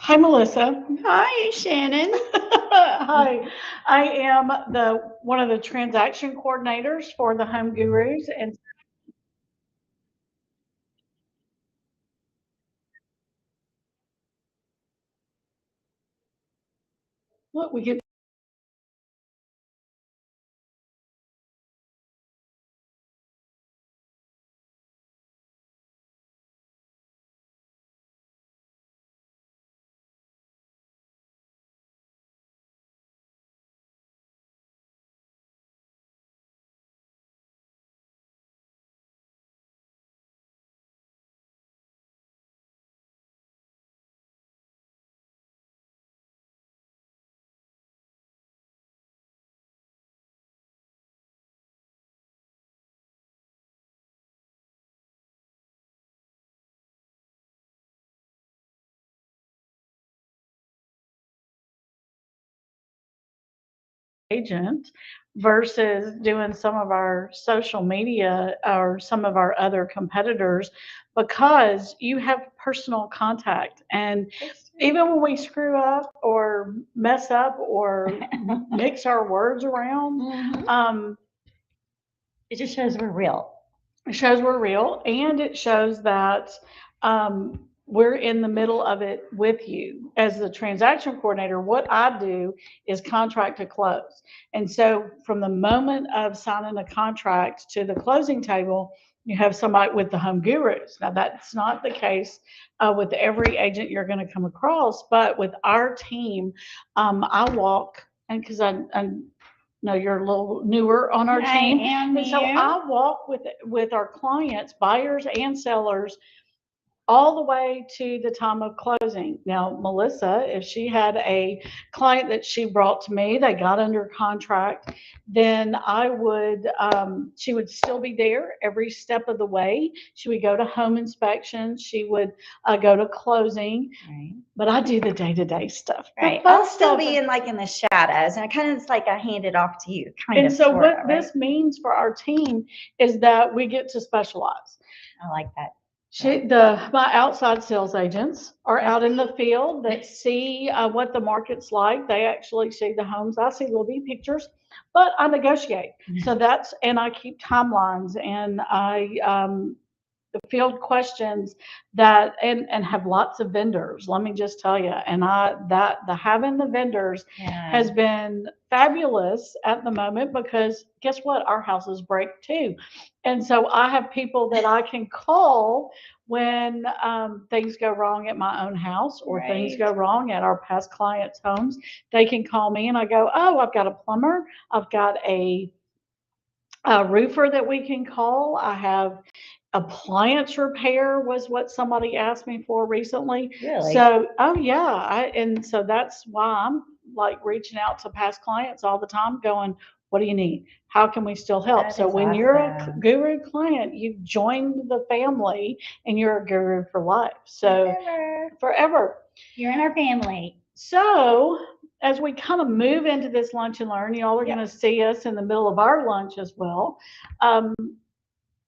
Hi, Melissa. Hi, Shannon. Hi, I am the one of the transaction coordinators for the Home Gurus, and look, we get agent versus doing some of our social media or some of our other competitors because you have personal contact. And even when we screw up or mess up or mix our words around, Mhm. It just shows we're real. it shows we're real, and it shows that we're in the middle of it with you. As the transaction coordinator, what I do is contract to close. And so from the moment of signing a contract to the closing table, you have somebody with the home gurus. Now, that's not the case with every agent you're going to come across, but with our team, I walk, and because I know you're a little newer on our I team, am and so you. I walk with our clients, buyers and sellers, all the way to the time of closing. Now, Melissa, if she had a client that she brought to me, they got under contract, then she would still be there every step of the way. She would go to home inspection, she would go to closing, Right. but I do the day to day stuff. The Right. I'll fun still stuff. be in like in the shadows, and I kind of it's like I hand it off to you, kind And of, so, sort what of, right? this means for our team is that we get to specialize. I like that. My outside sales agents are out in the field that see what the market's like. They actually see the homes. I see little bitty pictures, but I negotiate. So and I keep timelines, and I field questions and have lots of vendors. Let me just tell you, and the having the vendors Yeah. has been fabulous at the moment because guess what? Our houses break too, and so I have people that I can call when things go wrong at my own house or things Right. go wrong at our past clients' homes. They can call me and I go, oh, I've got a plumber, I've got a roofer that we can call. I have appliance repair was what somebody asked me for recently. Really? So, oh yeah, and so that's why I'm like reaching out to past clients all the time, going, "What do you need? How can we still help?" That So is when you're a awesome. guru client, you've joined the family, and you're a guru for life. So Forever. forever. You're in our family. So, as we kind of move into this lunch and learn, y'all are Yep. going to see us in the middle of our lunch as well. Um,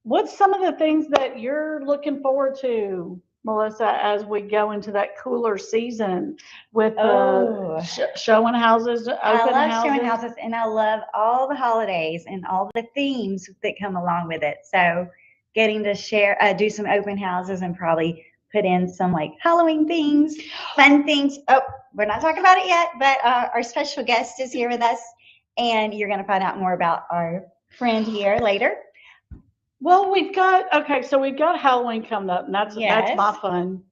what's some of the things that you're looking forward to, Melissa, as we go into that cooler season with the Oh, showing houses, I open love showing houses? houses, and I love all the holidays and all the themes that come along with it. So, getting to share, do some open houses, and probably put in some like Halloween things, fun things. Oh, we're not talking about it yet, but our special guest is here with us, and you're going to find out more about our friend here later. Well, so we've got Halloween coming up, and that's Yes. my fun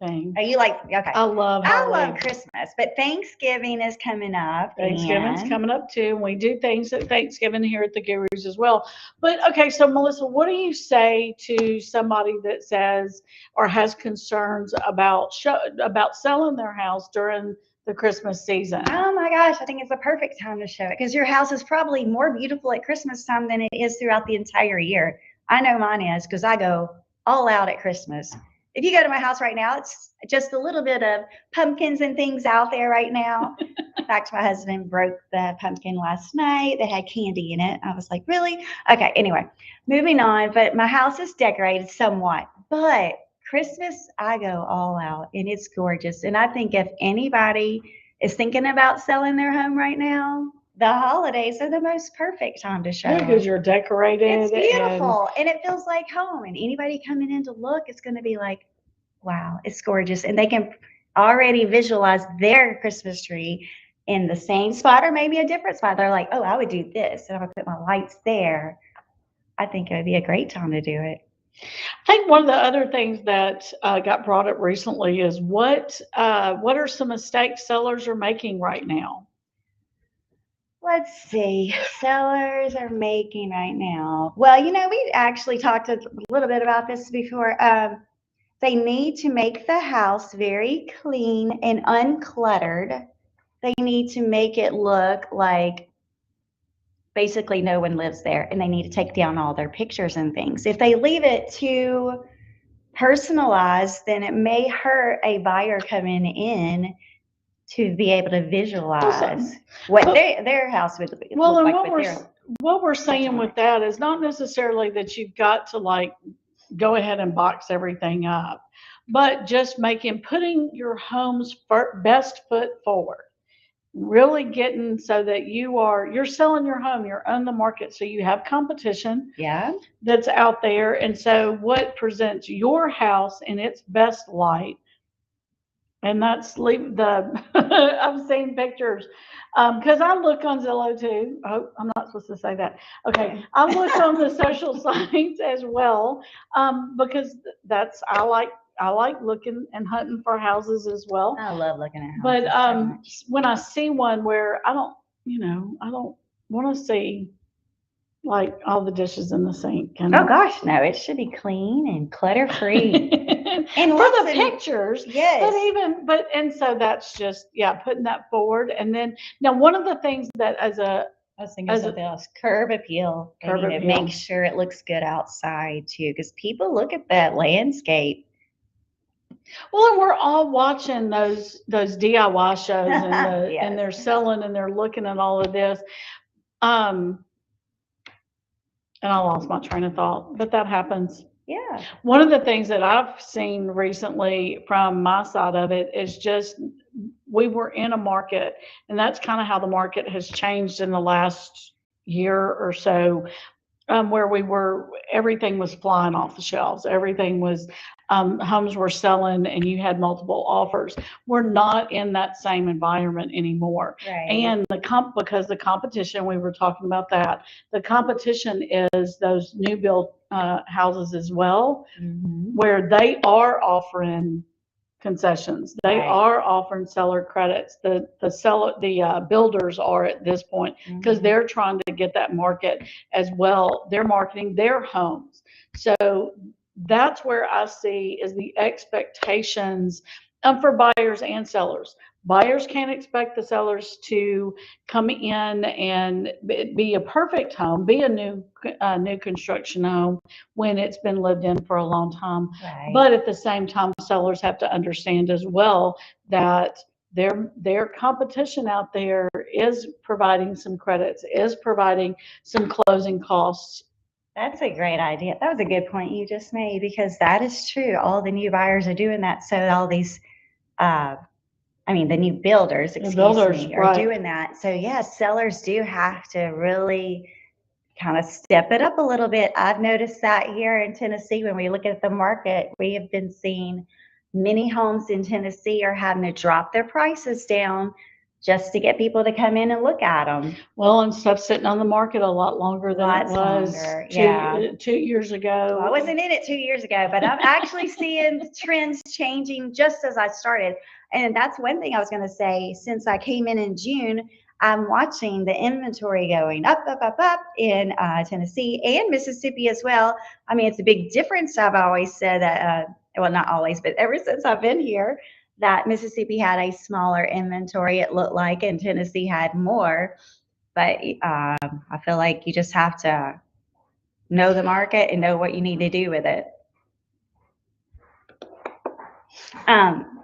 thing. Are you like, okay? I love I love Halloween. Christmas, but Thanksgiving is coming up, Thanksgiving's and coming up too, and we do things at Thanksgiving here at the Gurus as well. But okay, so Melissa, what do you say to somebody that says or has concerns about selling their house during the Christmas season? oh my gosh, I think it's the perfect time to show it because your house is probably more beautiful at Christmas time than it is throughout the entire year. I know mine is because I go all out at Christmas. If you go to my house right now, it's just a little bit of pumpkins and things out there right now. In fact, my husband broke the pumpkin last night that had candy in it. I was like, really? Okay, anyway, moving on. But my house is decorated somewhat. But Christmas, I go all out and it's gorgeous. And I think if anybody is thinking about selling their home right now, the holidays are the most perfect time to show Yeah, because them. you're decorated It's and beautiful and it feels like home. And anybody coming in to look is going to be like, wow, it's gorgeous. And they can already visualize their Christmas tree in the same spot or maybe a different spot. They're like, oh, I would do this and I would put my lights there. I think it would be a great time to do it. I think one of the other things that got brought up recently is what are some mistakes sellers are making right now? Let's see, sellers are making right now. Well, we actually talked a little bit about this before. They need to make the house very clean and uncluttered. They need to make it look like basically no one lives there, and they need to take down all their pictures and things. If they leave it too personalized, then it may hurt a buyer coming in to be able to visualize what Well, their house would well, look and like with their what we're saying with electronics. that is not necessarily that you've got to like go ahead and box everything up, but just putting your home's best foot forward. Really getting so that you're selling your home, you're on the market, so you have competition Yeah. that's out there. And so what presents your house in its best light, and that's leave the I've seen pictures because I look on Zillow too. Oh, I'm not supposed to say that. Okay, I look on the social sites as well because that's I like looking and hunting for houses as well. I love looking at But houses so much. when I see one where I don't want to see like all the dishes in the sink and Oh gosh, no, it should be clean and clutter free. for And lots the of pictures. yes. And so that's just putting that forward. And then now one of the things that I was thinking of as a something else. Curb appeal. They curb need to make appeal. sure it looks good outside too, because people look at that landscape. Well, and we're all watching those DIY shows and Yes. they're selling and they're looking at all of this. Um, and I lost my train of thought, but that happens. Yeah. One of the things that I've seen recently from my side of it is just we were in a market, and that's kind of how the market has changed in the last year or so, where everything was flying off the shelves. Everything was, homes were selling and you had multiple offers. We're not in that same environment anymore. Right. And because the competition, we were talking about that, the competition is those new build houses as well, where they are offering concessions. They Right. are offering seller credits. The builders are at this point because they're trying to get that market as well. They're marketing their homes. So that's where I see is the expectations for buyers and sellers. Buyers can't expect the sellers to come in and be a perfect home, be a new construction home when it's been lived in for a long time. Right. But at the same time, sellers have to understand as well that their competition out there is providing some credits, is providing some closing costs. That's a great idea. That was a good point you just made because that is true. All the new buyers are doing that. So all these, the new builders, The excuse builders, me, are right? doing that. So yes, sellers do have to really kind of step it up a little bit. I've noticed that here in Tennessee, when we look at the market, we have been seeing many homes in Tennessee are having to drop their prices down just to get people to come in and look at them. Well, and stuff sitting on the market a lot longer than it Lots was longer, yeah. 2 years ago. Well, I wasn't in it 2 years ago, but I'm actually seeing trends changing just as I started. And that's one thing I was going to say. Since I came in June, I'm watching the inventory going up, up, up, up in Tennessee and Mississippi as well. I mean, it's a big difference. I've always said that, well, not always, but ever since I've been here, that Mississippi had a smaller inventory, it looked like, and Tennessee had more. But I feel like you just have to know the market and know what you need to do with it. Um,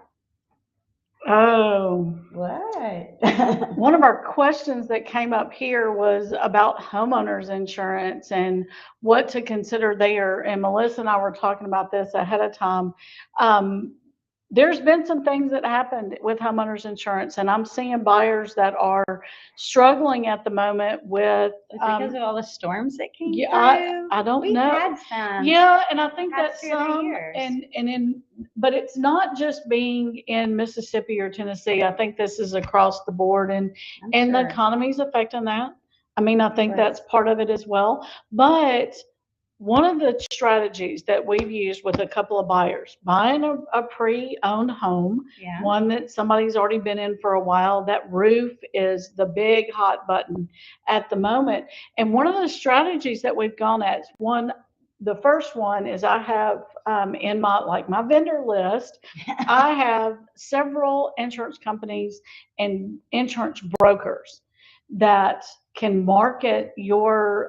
Oh, What? one of our questions that came up here was about homeowners insurance and what to consider there. And Melissa and I were talking about this ahead of time. Um, there's been some things that happened with homeowners insurance, and I'm seeing buyers that are struggling at the moment with. Is it because of all the storms that came Yeah, through? I don't We've know. had some. Yeah, and I think Had that through the some years. and in but it's not just being in Mississippi or Tennessee. I think this is across the board I'm and the sure. economy's affecting that. I mean, I think Right. that's part of it as well. But one of the strategies that we've used with a couple of buyers, buying a pre-owned home, Yeah. one that somebody's already been in for a while, that roof is the big hot button at the moment. And one of the strategies that we've gone at, one, the first one is I have in my vendor list, I have several insurance companies and insurance brokers that can market your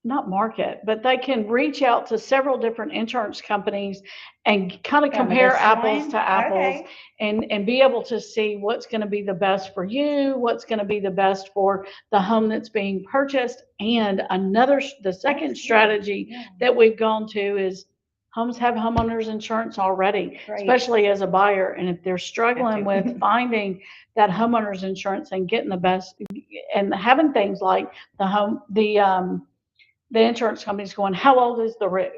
not market, but they can reach out to several different insurance companies and kind of From compare this apples one? to apples Okay. and be able to see what's going to be the best for you, what's going to be the best for the home that's being purchased. And the second strategy Yeah. that we've gone to is homes have homeowners insurance already, Right. especially as a buyer. And if they're struggling with finding that homeowner's insurance and getting the best and having things like the insurance company's going, how old is the roof?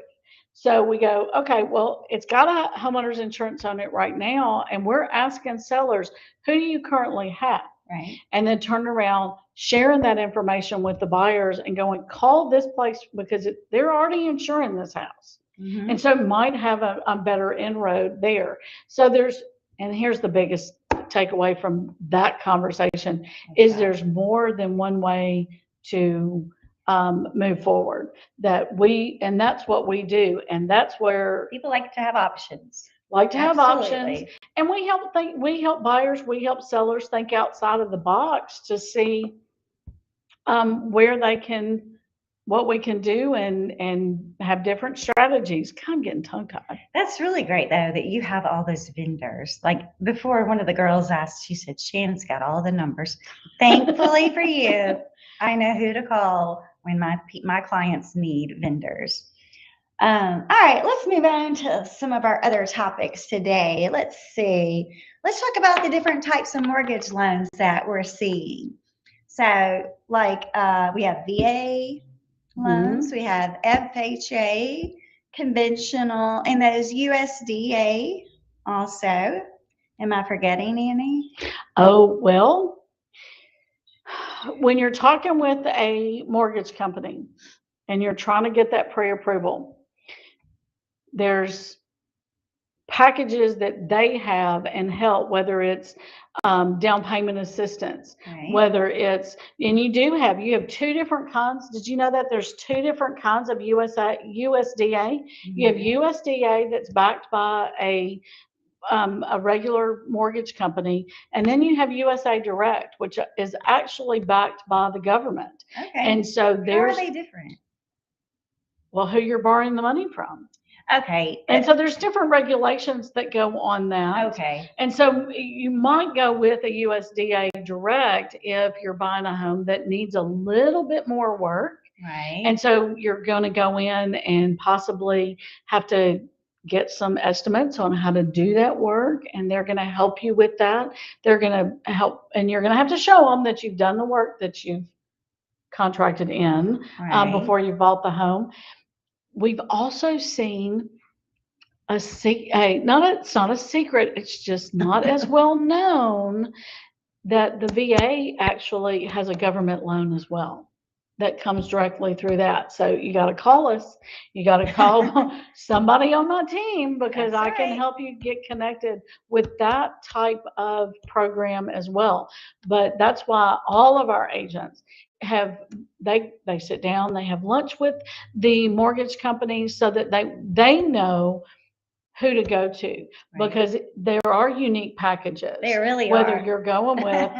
So we go, okay, well, it's got a homeowner's insurance on it right now, and we're asking sellers, who do you currently have? Right. And then turn around, sharing that information with the buyers and going, call this place because they're already insuring this house. Mm-hmm. And so might have a better inroad there. So and here's the biggest takeaway from that conversation is there's more than one way to move forward and that's what we do. And that's where people like to have options. Like to have Absolutely. options. And we help buyers, we help sellers think outside of the box to see where they can, what we can do and have different strategies. I'm getting tongue tied. That's really great though that you have all those vendors. Like before one of the girls asked, she said, Shannon's got all the numbers. Thankfully for you, I know who to call when my clients need vendors. All right, let's move on to some of our other topics today. Let's see. Let's talk about the different types of mortgage loans that we're seeing. So, like we have VA loans, we have FHA, conventional, and those USDA also. Am I forgetting any? Oh, well, when you're talking with a mortgage company and you're trying to get that pre-approval, there's packages that they have and help, whether it's down payment assistance, Right. whether it's, and you have two different kinds. Did you know that there's two different kinds of USDA? You have USDA that's backed by a regular mortgage company, and then you have USA Direct, which is actually backed by the government. Okay. And so How are they different? Well, who you're borrowing the money from. Okay. And so there's different regulations that go on that. Okay. And so you might go with a USDA Direct if you're buying a home that needs a little bit more work. Right. And so you're going to go in and possibly have to get some estimates on how to do that work, and they're going to help you with that. They're going to help, and you're going to have to show them that you've done the work that you've contracted in before you bought the home. We've also seen it's not a secret, it's just not as well known that the VA actually has a government loan as well that comes directly through that. So you got to call us. You got to call somebody on my team because I can help you get connected with that type of program as well. But that's why all of our agents they sit down, they have lunch with the mortgage companies so that they know who to go to because there are unique packages. They really whether are. you're going with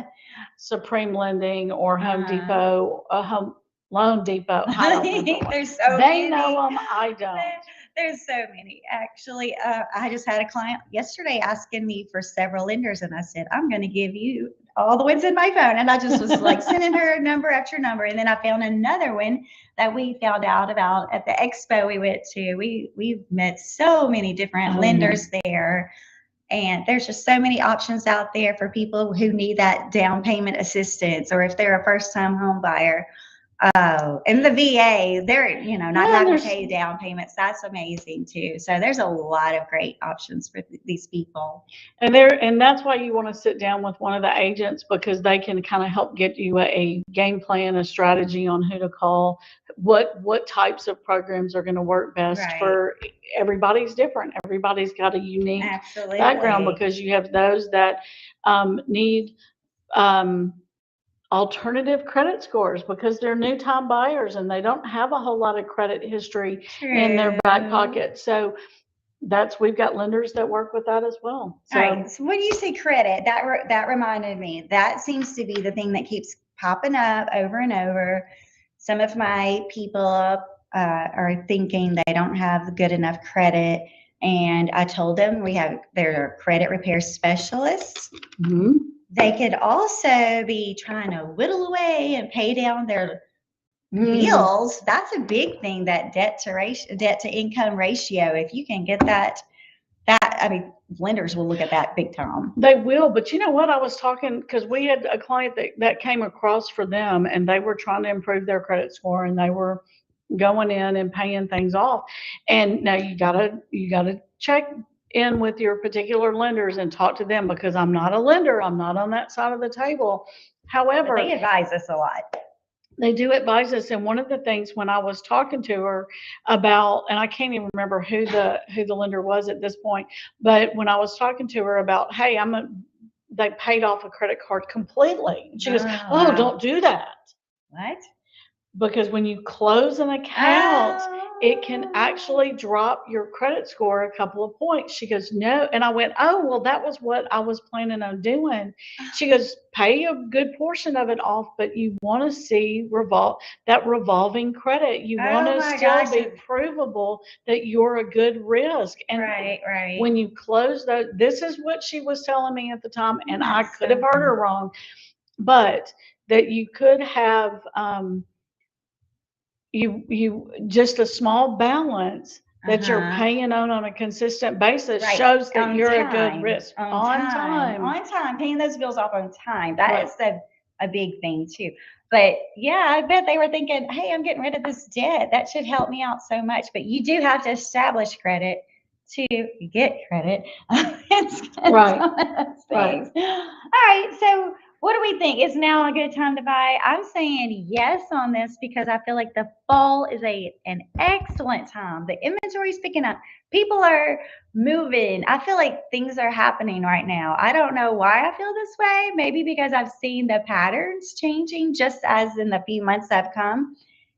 Supreme Lending or Home Depot, Home Loan Depot. I don't remember what. They're so They unique. know them. I don't. There's so many. Actually, I just had a client yesterday asking me for several lenders, and I said, I'm going to give you all the ones in my phone. And I just was like sending her number after number. And then I found another one that we found out about at the expo we went to. We've met so many different Oh, yeah. lenders there. And there's just so many options out there for people who need that down payment assistance, or if they're a first time home buyer. Oh, and the VA, they're, not Yeah, and having to there's pay down payments. That's amazing too. So there's a lot of great options for these people. and that's why you want to sit down with one of the agents because they can kind of help get you a game plan, a strategy on who to call, what types of programs are going to work best Right. for everybody's different. Everybody's got a unique background Absolutely. because you have those that need um, alternative credit scores because they're new time buyers and they don't have a whole lot of credit history in their back True. pocket. So that's we've got lenders that work with that as well. All right. So So when you say credit, that reminded me. That seems to be the thing that keeps popping up over and over. Some of my people are thinking they don't have good enough credit, and I told them they're credit repair specialists. mhm. They could also be trying to whittle away and pay down their bills. That's a big thing. That debt to income ratio. If you can get that, I mean, lenders will look at that big time. They will, but you know what? I was talking because we had a client that came across for them and they were trying to improve their credit score and they were going in and paying things off. And now you gotta check in with your particular lenders and talk to them because I'm not a lender. I'm not on that side of the table. But However, they advise us a lot. they do advise us, and one of the things when I was talking to her about, and I can't even remember who the lender was at this point, but when I was talking to her about, hey, they paid off a credit card completely. And she goes, Oh, oh, wow. don't do that What? because when you close an account, it can Oh. actually drop your credit score a couple of points. She goes, no. And I went, oh, well, that was what I was planning on doing. She goes, pay a good portion of it off, but you want to see that revolving credit. You want Oh to my still gosh. be provable that you're a good risk. And Right, right. when you close this is what she was telling me at the time, and I That's could have heard her wrong, but that you could have you just a small balance that you're Uh-huh. paying on a consistent basis Right. shows that On you're a good time. risk on time. On time. Paying those bills off on time. That Right. is a big thing too. But yeah, I bet they were thinking, hey, I'm getting rid of this debt. That should help me out so much. But you do have to establish credit to get credit. It's Right. one of those Right. things. All right. So what do we think? Is now a good time to buy? I'm saying yes on this because I feel like the fall is an excellent time. The inventory is picking up. People are moving. I feel like things are happening right now. I don't know why I feel this way. Maybe because I've seen the patterns changing just as in the few months that have come.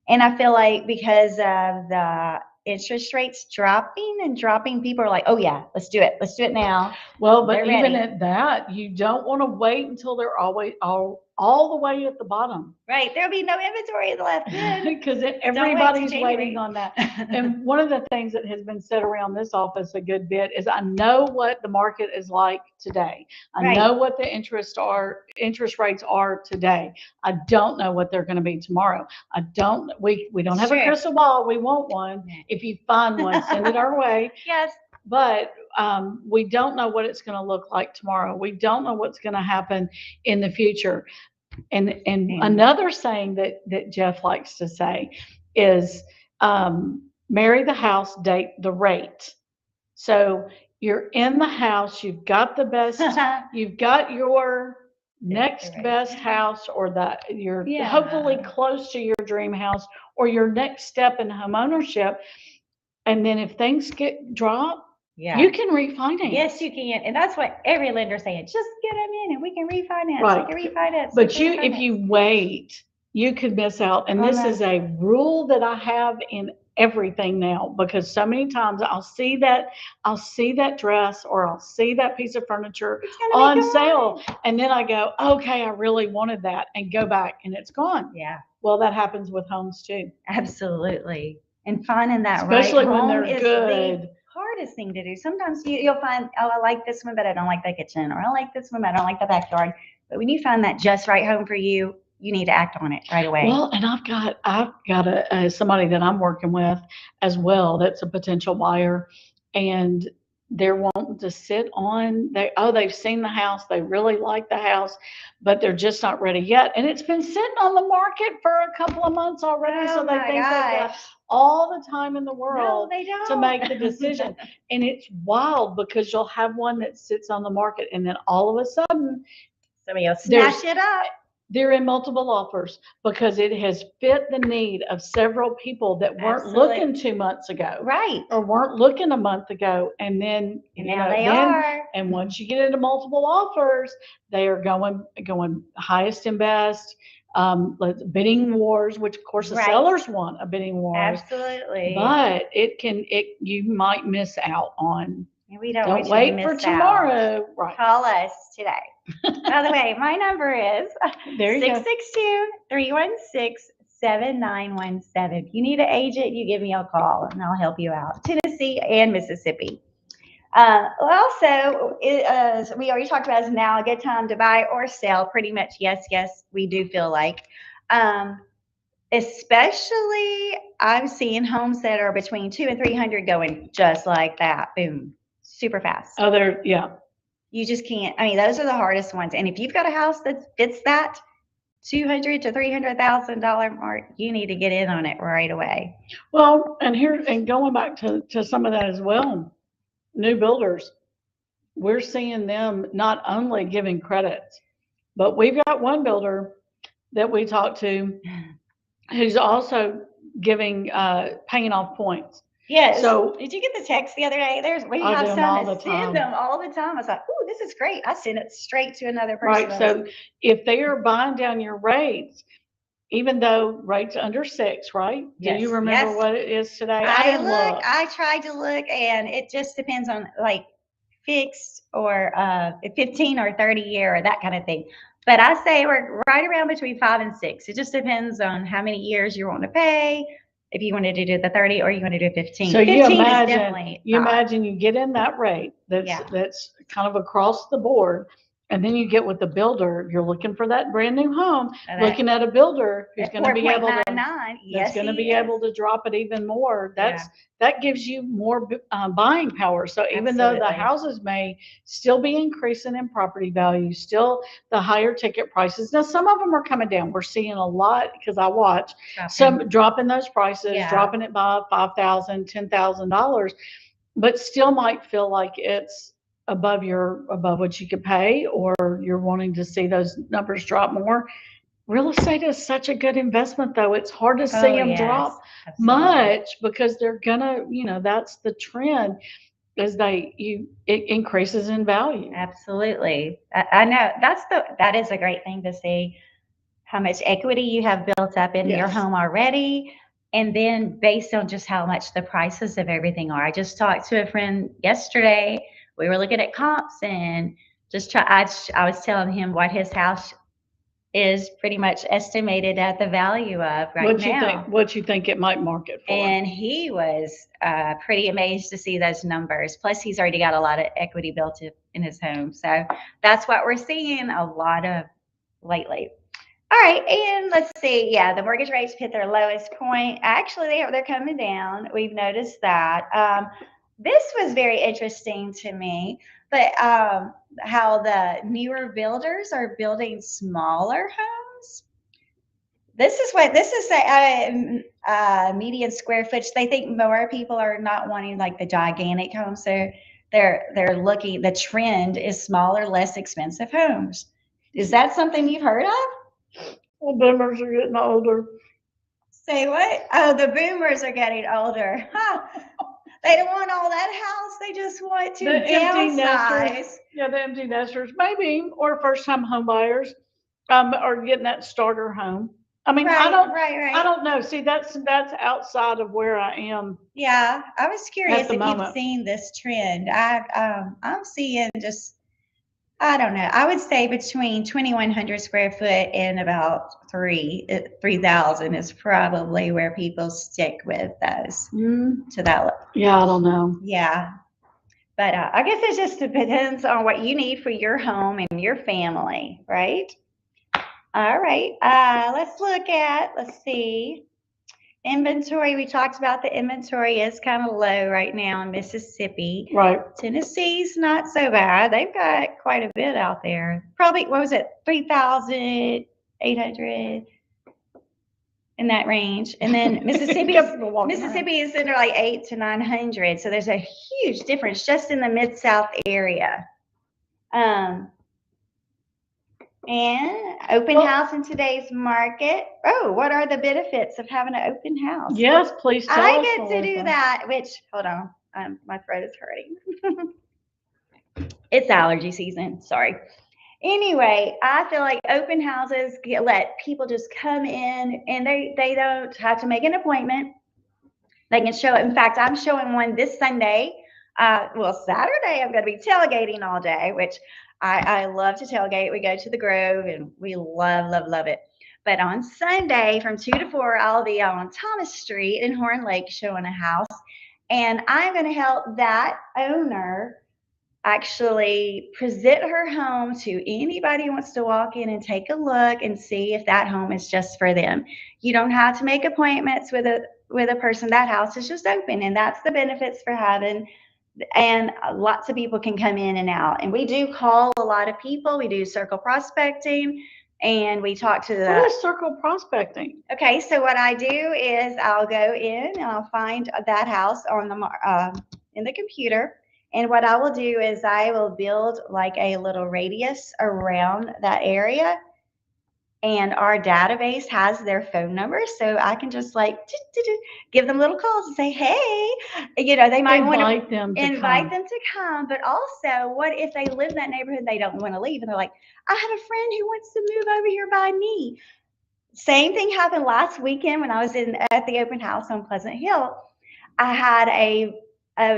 And I feel like because of the interest rates dropping, people are like, oh, yeah, let's do it. Let's do it now. Well, but They're even ready. at that, you don't want to wait until they're always all the way at the bottom. Right. There'll be no inventory left then. Because Don't wait till everybody's January. waiting on that. And one of the things that has been said around this office a good bit is I know what the market is like today. I Right. know what the interest rates are today. I don't know what they're going to be tomorrow. We don't have a Sure. crystal ball. We want one. Yeah. If you find one, send it our way. Yes. But we don't know what it's going to look like tomorrow. We don't know what's going to happen in the future. And another saying that Jeff likes to say is marry the house, date the rate. So you're in the house, you've got the best, you've got your next Right. best house, or that you're Yeah. hopefully close to your dream house or your next step in home ownership. And then if things drop, Yeah. you can refinance. Yes, you can. And that's what every lender's saying. Just get them in and we can refinance. Right. We can refinance. But we can if refinance. you wait, you could miss out. And Oh, this no. is a rule that I have in everything now because so many times I'll see that dress or I'll see that piece of furniture It's gonna be on sale, gone. and then I go, okay, I really wanted that, and go back and it's gone. Yeah, Well, that happens with homes too. absolutely. and finding that Especially right when home they're is good. the hardest thing to do. Sometimes you'll find, oh, I like this one, but I don't like the kitchen, or I like this one, but I don't like the backyard. But when you find that just right home for you, you need to act on it right away. Well, and I've got somebody that I'm working with as well that's a potential buyer, and they're wanting to sit on they've seen the house, they really like the house, but they're just not ready yet. And it's been sitting on the market for a couple of months already, so Oh they my think they've got gosh. all the time in the No, world they to don't. make the decision. And it's wild because you'll have one that sits on the market and then all of a sudden Somebody will there's snatch it up. they're in multiple offers because it has fit the need of several people that weren't Absolutely. looking 2 months ago Right. or weren't looking a month ago. And then, And you now know, they then, are. and once you get into multiple offers, they are going highest and best, bidding wars, which of course the Right. sellers want a bidding wars, Absolutely. but you might miss out on. And we don't Don't want you to wait for miss out. tomorrow. Right. Call us today. By the way, my number is There you go. 662-316-7917. If you need an agent, you give me a call and I'll help you out. Tennessee and Mississippi. Also, we already talked about, is now a good time to buy or sell? Pretty much, yes, we do feel like. Especially, I'm seeing homes that are between 200 and 300 going just like that. Boom. Super fast. Oh, yeah. You just can't. I mean, those are the hardest ones. And if you've got a house that fits that $200,000 to $300,000 mark, you need to get in on it right away. Well, and going back to some of that as well, new builders, we're seeing them not only giving credits, but we've got one builder that we talked to who's also giving paying off points. Yes. So did you get the text the other day? We I have do 'em some all that the time. send them all the time. I was like, oh, this is great. I send it straight to another Right. person. So if they are buying down your rates, even though rates under 6, right? Do Yes, you remember yes. what it is today? I didn't look. I tried to look, and it just depends on like fixed or 15 or 30 year or that kind of thing. But I say we're right around between 5 and 6. It just depends on how many years you want to pay. If you wanted to do the 30 or you want to do 15. So 15 you is imagine definitely you not. imagine you get in that rate that's kind of across the board, and then you get with the builder. You're looking for that brand new home, looking at a builder who's At going to be able to 4.99, yes, that's going to he be is. able to drop it even more. Yeah. That gives you more buying power. So even though the Absolutely. houses may still be increasing in property value, still the higher ticket prices. Now some of them are coming down. We're seeing a lot because I watch some dropping those prices, Yeah. dropping it by $5,000, $10,000, but still might feel like it's above what you could pay, or you're wanting to see those numbers drop more. Real estate is such a good investment, though. It's hard to see them drop much because they're gonna, that's the trend as it increases in value. Absolutely. I know that is a great thing to see how much equity you have built up in your Yes. home already. And then based on just how much the prices of everything are. I just talked to a friend yesterday. We were looking at comps and I was telling him what his house is pretty much estimated at the value of now. What you think it might market for? And he was pretty amazed to see those numbers. Plus, he's already got a lot of equity built in his home. So that's what we're seeing a lot of lately. All right, and let's see. Yeah, the mortgage rates hit their lowest point. Actually, they're coming down. We've noticed that. This was very interesting to me, but how the newer builders are building smaller homes. This is the median square footage. They think more people are not wanting like the gigantic homes. So they're looking. The trend is smaller, less expensive homes. Is that something you've heard of? Well, boomers are getting older. Say what? Oh, the boomers are getting older. Huh. They don't want all that house. They just want to downsize. The empty nesters, maybe, or first-time home buyers, are getting that starter home. I mean, right. I don't know. See, that's outside of where I am. Yeah, I was curious if you've seen this trend. I'm seeing just I don't know. I would say between 2,100 square foot and about 3,000 is probably where people stick with those to that. Yeah, I don't know. Yeah. But I guess it just depends on what you need for your home and your family, right? All right. Let's see. Inventory. We talked about the inventory is kind of low right now in Mississippi. Right. Tennessee's not so bad. They've got quite a bit out there. Probably, what was it, 3,800 in that range. And then Mississippi is under like 8 to 900. So there's a huge difference just in the Mid-South area. And open house in today's market. Oh, what are the benefits of having an open house? Yes, please tell us. I get to do that, which, hold on, my throat is hurting. It's allergy season, sorry. Anyway, I feel like open houses let people just come in and they don't have to make an appointment. They can show it. In fact, I'm showing one this Sunday. Saturday, I'm going to be tailgating all day, which I love to tailgate. We go to the Grove and we love, love, love it. But on Sunday from 2 to 4, I'll be on Thomas Street in Horn Lake showing a house. And I'm going to help that owner actually present her home to anybody who wants to walk in and take a look and see if that home is just for them. You don't have to make appointments with a person. That house is just open, and that's the benefits for having. And lots of people can come in and out. And we do call a lot of people. We do circle prospecting, and we talk to the. What is circle prospecting? Okay, so what I do is I'll go in and I'll find that house on the in the computer. And what I will do is I will build like a little radius around that area. And our database has their phone number. So I can just like give them little calls and say, hey, they might want to invite them to come. But also, what if they live in that neighborhood and they don't want to leave? And they're like, I have a friend who wants to move over here by me. Same thing happened last weekend when I was at the open house on Pleasant Hill. I had a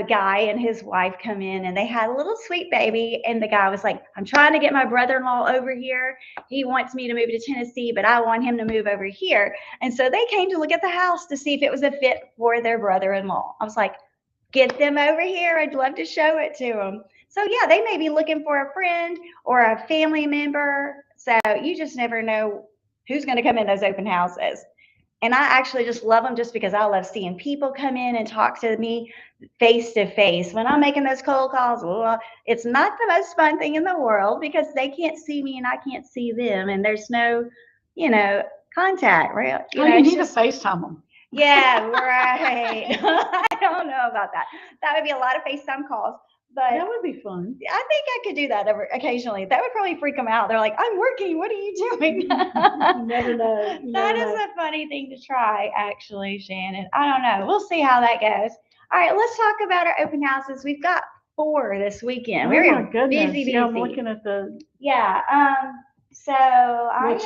guy and his wife come in, and they had a little sweet baby, and the guy was like, I'm trying to get my brother-in-law over here. He wants me to move to Tennessee, but I want him to move over here. And so they came to look at the house to see if it was a fit for their brother-in-law. I was like, get them over here. I'd love to show it to them. So yeah, they may be looking for a friend or a family member. So you just never know who's going to come in those open houses. And I actually just love them just because I love seeing people come in and talk to me face to face. When I'm making those cold calls, it's not the most fun thing in the world because they can't see me and I can't see them. And there's no, contact, right? You need to FaceTime them. Yeah, right. I don't know about that. That would be a lot of FaceTime calls. But that would be fun. I think I could do that occasionally. That would probably freak them out. They're like, I'm working. What are you doing? You never know. That is a funny thing to try, actually, Shannon. I don't know. We'll see how that goes. All right, let's talk about our open houses. We've got 4 this weekend. Oh, We're my goodness. busy. Yeah, I'm looking at the. Yeah. So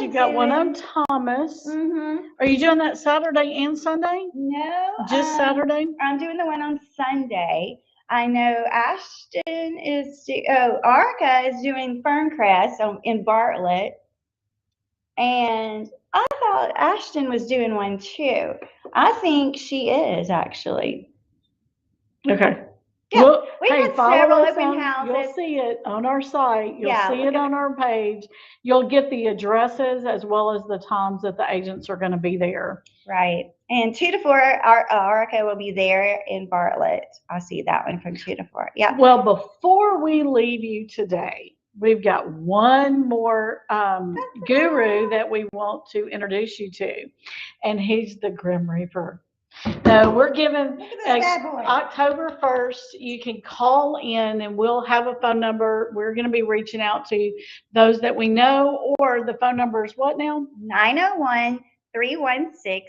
you got one on Thomas. Mm-hmm. Are you doing that Saturday and Sunday? No. Just Saturday? I'm doing the one on Sunday. I know Ashton Arca is doing Ferncrest in Bartlett. And I thought Ashton was doing one too. I think she is actually. Okay. Yeah, well, we've had several open houses. You'll see it on our site. You'll see it on our page. You'll get the addresses as well as the times that the agents are going to be there. Right. And 2 to 4, Arca will be there in Bartlett. I see that one from 2 to 4. Yeah. Well, before we leave you today, we've got one more guru that we want to introduce you to, and he's the Grim Reaper. No, we're giving October 1st. You can call in and we'll have a phone number. We're going to be reaching out to those that we know, or the phone number is what now? 901-316-7666.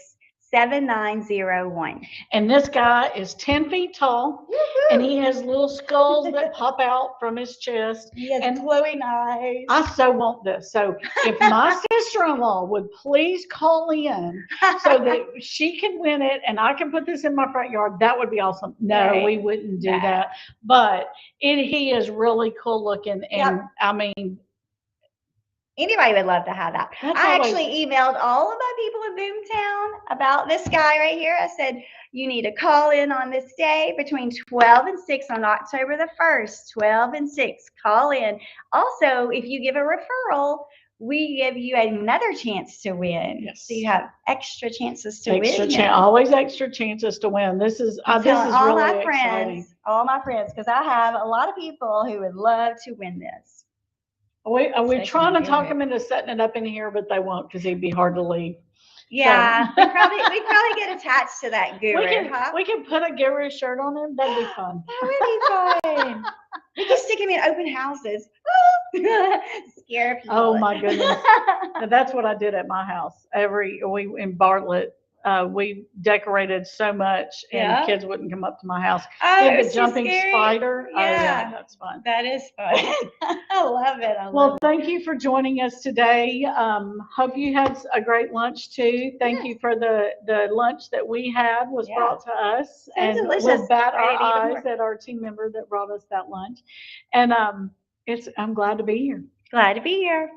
7901. And this guy is 10 feet tall, and he has little skulls that pop out from his chest. He has And glowing eyes. I so want this. So if my sister-in-law would please call in so that she can win it and I can put this in my front yard, that would be awesome. No, Right. we wouldn't do No. that. But he is really cool looking. And Yep. I mean, Anybody would love to have that. That's I always- actually emailed all of my people in Boomtown about this guy right here. I said, you need to call in on this day between 12 and 6 on October the 1st, 12 and 6. Call in. Also, if you give a referral, we give you another chance to win. Yes. So you have extra chances to win. Always extra chances to win. This is I'm this telling is all really my exciting. friends, because I have a lot of people who would love to win this. We're So trying to can talk do him into setting it up in here, but they won't because he'd be hard to leave. Yeah, So- we'd probably get attached to that guru, huh? We can put a guru shirt on him. That'd be fun. That would be fun. We can stick him in open houses. Scare people. Oh my goodness. And that's what I did at my house. We in Bartlett, we decorated so much, and Yeah. kids wouldn't come up to my house. Oh, Did it the was too jumping scary. spider? Oh Yeah. yeah, that's fun. That is fun. I love it. Well, thank you for joining us today. Hope you had a great lunch too. Thank you for the lunch that we had was Yeah. brought to us, and delicious. we'll bat Ready our to eat eyes more. at our team member that brought us that lunch. And I'm glad to be here. Glad to be here.